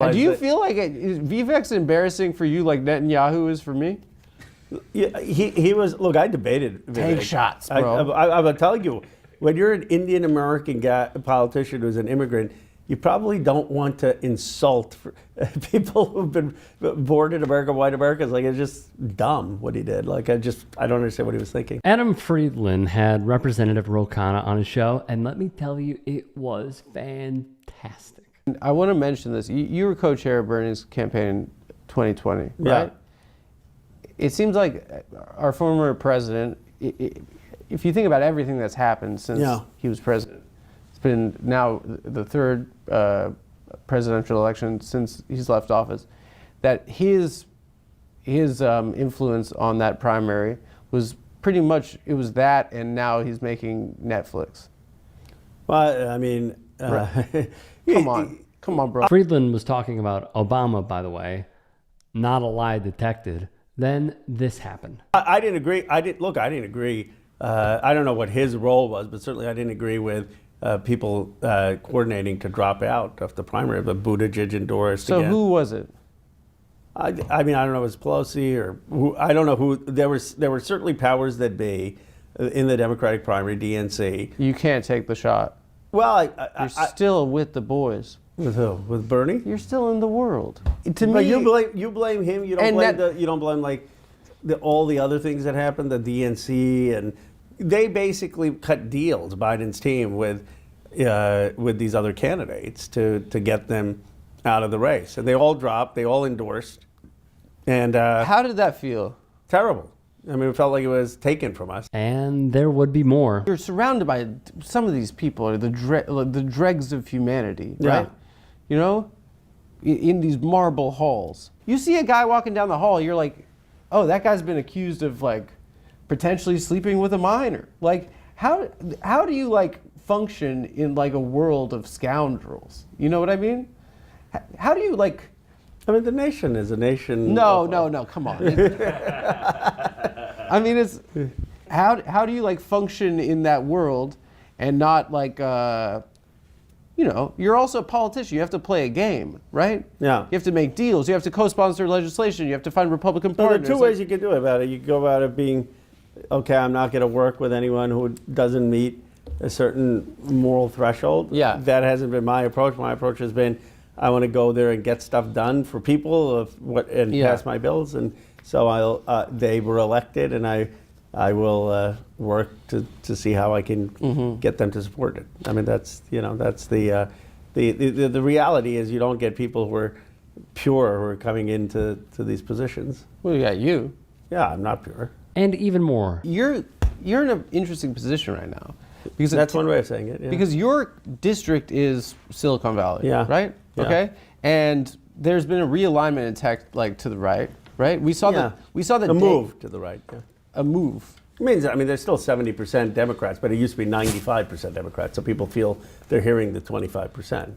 Do you feel like is VFX embarrassing for you like Netanyahu is for me? Yeah, he was. Look, I debated. Take shots, bro. I'm telling you, when you're an Indian American guy, a politician who's an immigrant, you probably don't want to insult people who've been born in America, white Americans. Like, it's just dumb what he did. Like, I don't understand what he was thinking. Adam Friedland had Representative Ro Khanna on his show, and let me tell you, it was fantastic. I want to mention this. You were co-chair of Bernie's campaign in 2020, right? Yeah. It seems like our former president, if you think about everything that's happened since he was president, it's been now the third presidential election since he's left office, that his influence on that primary was pretty much, it was that, and now he's making Netflix. Well, I mean... Come on, bro. Friedland was talking about Obama, by the way, not a lie detected. Then this happened. I didn't agree. I didn't agree. I don't know what his role was, but certainly I didn't agree with people coordinating to drop out of the primary, but Buttigieg endorsed. So again. who was it? I mean, I don't know if it was Pelosi or who, I don't know who. There were certainly powers that be in the Democratic primary, DNC. You can't take the shot. Well, you're still with the boys. With who? With Bernie? You're still in the world. To but me, you blame him. You don't blame like all the other things that happened. The DNC, and they basically cut deals. Biden's team with these other candidates to get them out of the race, and they all dropped. They all endorsed. And how did that feel? Terrible. I mean, it felt like it was taken from us. And there would be more. You're surrounded by some of these people, the dregs of humanity, right? Yeah. You know, in these marble halls. You see a guy walking down the hall, you're like, oh, that guy's been accused of like potentially sleeping with a minor. Like, how do you like function in like a world of scoundrels? You know what I mean? How do you like? I mean, the nation is a nation. No, come on. I mean, it's how do you like function in that world and not like you know, you're also a politician. You have to play a game, right? Yeah. You have to make deals. You have to co-sponsor legislation. You have to find Republican Well, partners. there are two ways you can do about it. You go about it being, okay, I'm not going to work with anyone who doesn't meet a certain moral threshold. Yeah. That hasn't been my approach. My approach has been, I want to go there and get stuff done for people and pass my bills. And so they were elected, and I will work to see how I can get them to support it. I mean, that's the reality is you don't get people who are pure who are coming into these positions. Well, you got you. Yeah, I'm not pure. And even more. You're in an interesting position right now. Because that's one way of saying it. Yeah. Because your district is Silicon Valley, yeah. right? Yeah. Okay, and there's been a realignment in tech, like to the right. We saw the move to the right. Yeah. A move. I mean, there's still 70% Democrats, but it used to be 95% Democrats. So people feel they're hearing the 25%.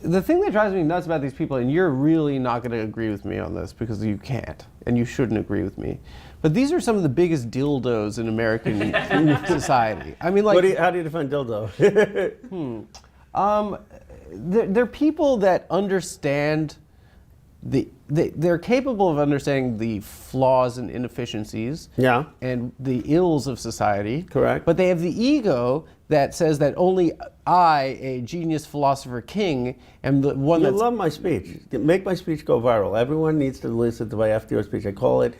The thing that drives me nuts about these people, and you're really not going to agree with me on this because you can't, and you shouldn't agree with me, but these are some of the biggest dildos in American society. I mean, like, how do you define dildo? They're people that understand they're capable of understanding the flaws and inefficiencies and the ills of society. Correct. But they have the ego that says that only I, a genius philosopher king, am the one that's... You love my speech. Make my speech go viral. Everyone needs to listen to my FDR speech. I call it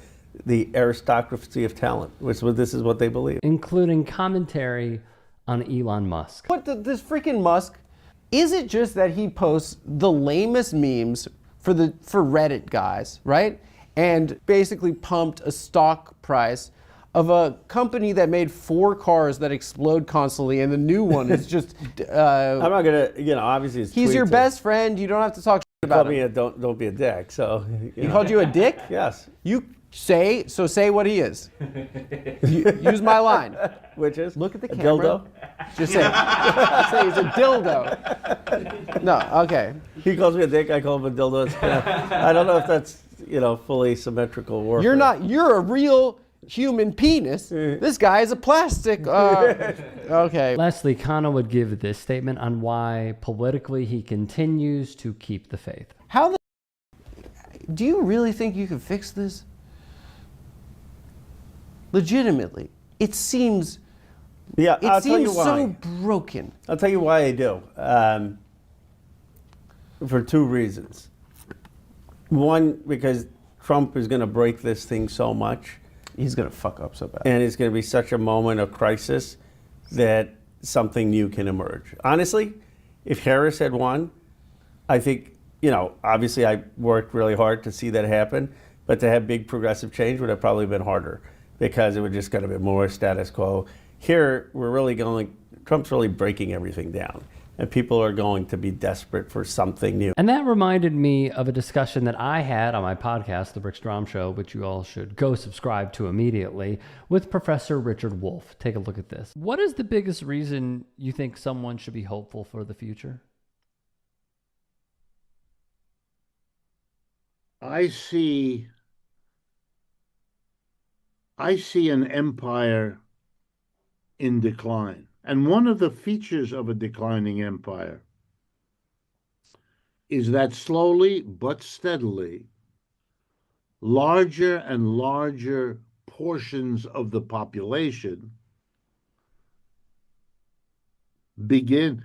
the aristocracy of talent, which this is what they believe. Including commentary on Elon Musk. But this freaking Musk, is it just that he posts the lamest memes for Reddit guys, right? And basically pumped a stock price of a company that made 4 cars that explode constantly, and the new one is just... I'm not gonna, obviously he's your best friend. You don't have to talk about him. Don't be a dick. So he called you a dick? Yes. You say what he is. Use my line. Which is? Look at the a camera. Dildo? Just say he's a dildo. No, okay. He calls me a dick, I call him a dildo. I don't know if that's, fully symmetrical warfare. You're a real human penis. This guy is a plastic. Okay. Lastly, Khanna would give this statement on why politically he continues to keep the faith. How the do you really think you can fix this? Legitimately, it seems. Yeah, I'll It tell you seems why. so broken. I'll tell you why I do. For two reasons. One, because Trump is going to break this thing so much, He's gonna fuck up so bad. and it's going to be such a moment of crisis that something new can emerge. Honestly, if Harris had won, I think, obviously I worked really hard to see that happen, but to have big progressive change would have probably been harder because it would just kind of be more status quo. Here, Trump's really breaking everything down, and people are going to be desperate for something new. And that reminded me of a discussion that I had on my podcast, The Rick Strom Show, which you all should go subscribe to immediately, with Professor Richard Wolff. Take a look at this. What is the biggest reason you think someone should be hopeful for the future? I see an empire in decline. And one of the features of a declining empire is that slowly but steadily, larger and larger portions of the population begin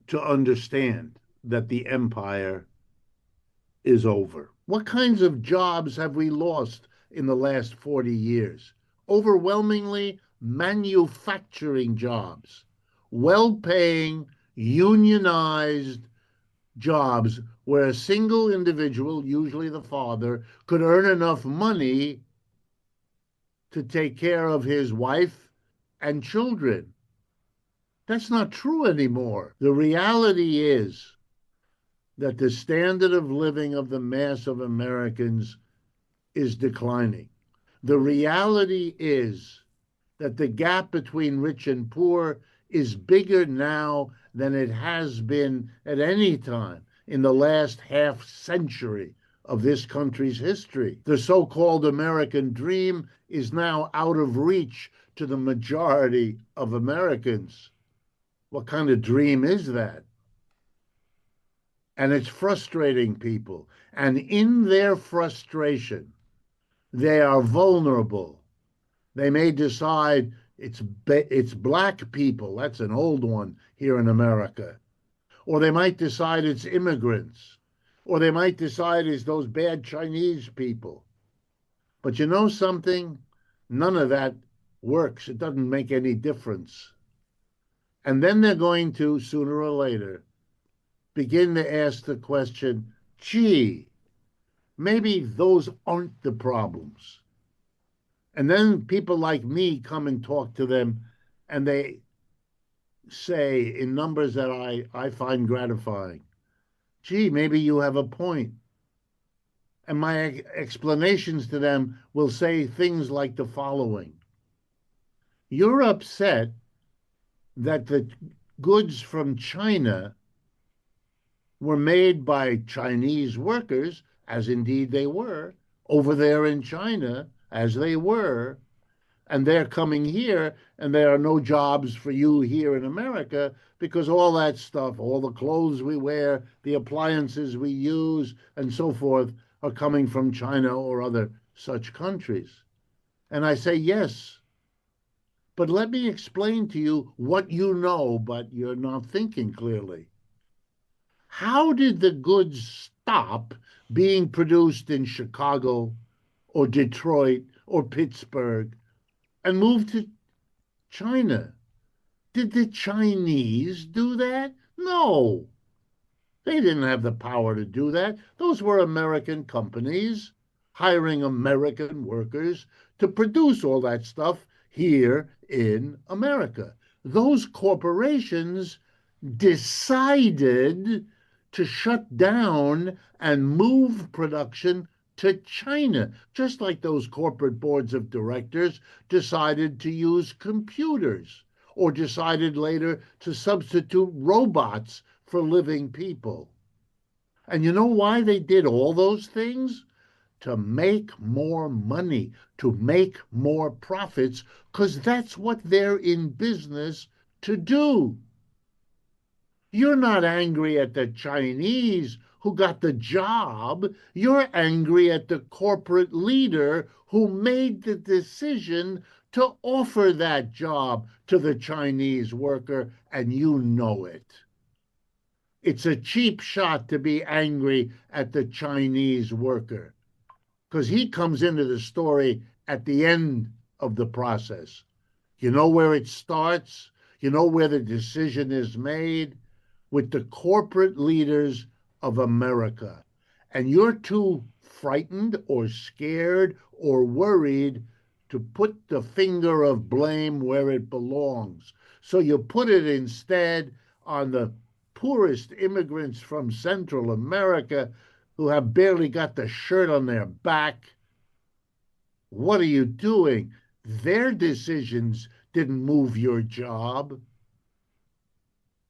to understand that the empire is over. What kinds of jobs have we lost in the last 40 years? Overwhelmingly, manufacturing jobs, well-paying, unionized jobs where a single individual, usually the father, could earn enough money to take care of his wife and children. That's not true anymore. The reality is that the standard of living of the mass of Americans is declining. The reality is that the gap between rich and poor is bigger now than it has been at any time in the last half century of this country's history. The so-called American dream is now out of reach to the majority of Americans. What kind of dream is that? And it's frustrating people. And in their frustration, they are vulnerable. They may decide it's black people. That's an old one here in America. Or they might decide it's immigrants. Or they might decide it's those bad Chinese people. But you know something? None of that works. It doesn't make any difference. And then they're going to, sooner or later, begin to ask the question, gee, maybe those aren't the problems. And then people like me come and talk to them, and they say in numbers that I find gratifying, gee, maybe you have a point. And my explanations to them will say things like the following. You're upset that the goods from China were made by Chinese workers, as indeed they were, over there in China, as they were, and they're coming here, and there are no jobs for you here in America because all that stuff, all the clothes we wear, the appliances we use, and so forth, are coming from China or other such countries. And I say, yes, but let me explain to you what you know, but you're not thinking clearly. How did the goods stop being produced in Chicago or Detroit or Pittsburgh and move to China? Did the Chinese do that? No. They didn't have the power to do that. Those were American companies hiring American workers to produce all that stuff here in America. Those corporations decided to shut down and move production to China, just like those corporate boards of directors decided to use computers or decided later to substitute robots for living people. And you know why they did all those things? To make more money, to make more profits, because that's what they're in business to do. You're not angry at the Chinese who got the job. You're angry at the corporate leader who made the decision to offer that job to the Chinese worker, and you know it. It's a cheap shot to be angry at the Chinese worker because he comes into the story at the end of the process. You know where it starts? You know where the decision is made? With the corporate leaders of America. And you're too frightened or scared or worried to put the finger of blame where it belongs. So you put it instead on the poorest immigrants from Central America who have barely got the shirt on their back. What are you doing? Their decisions didn't move your job.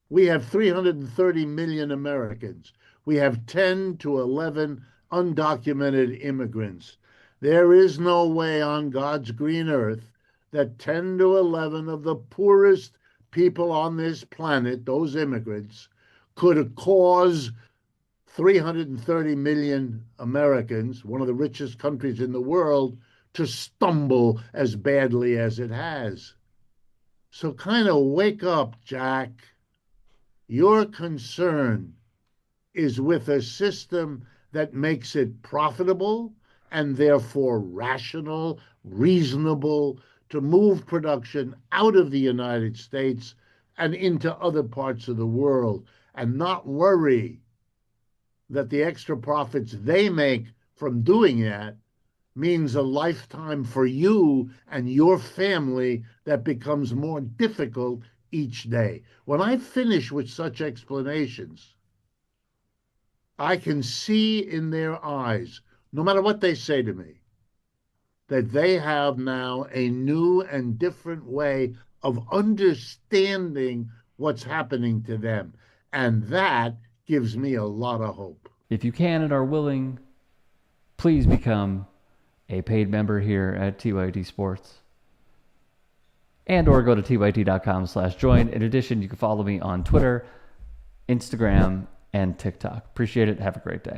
We have 330 million Americans. We have 10 to 11 undocumented immigrants. There is no way on God's green earth that 10 to 11 of the poorest people on this planet, those immigrants, could cause 330 million Americans, one of the richest countries in the world, to stumble as badly as it has. So kind of wake up, Jack. Your concern is with a system that makes it profitable and therefore rational, reasonable to move production out of the United States and into other parts of the world, and not worry that the extra profits they make from doing that means a lifetime for you and your family that becomes more difficult each day. When I finish with such explanations, I can see in their eyes, no matter what they say to me, that they have now a new and different way of understanding what's happening to them. And that gives me a lot of hope. If you can and are willing, please become a paid member here at TYT Sports. And or go to tyt.com/join. In addition, you can follow me on Twitter, Instagram, and TikTok. Appreciate it. Have a great day.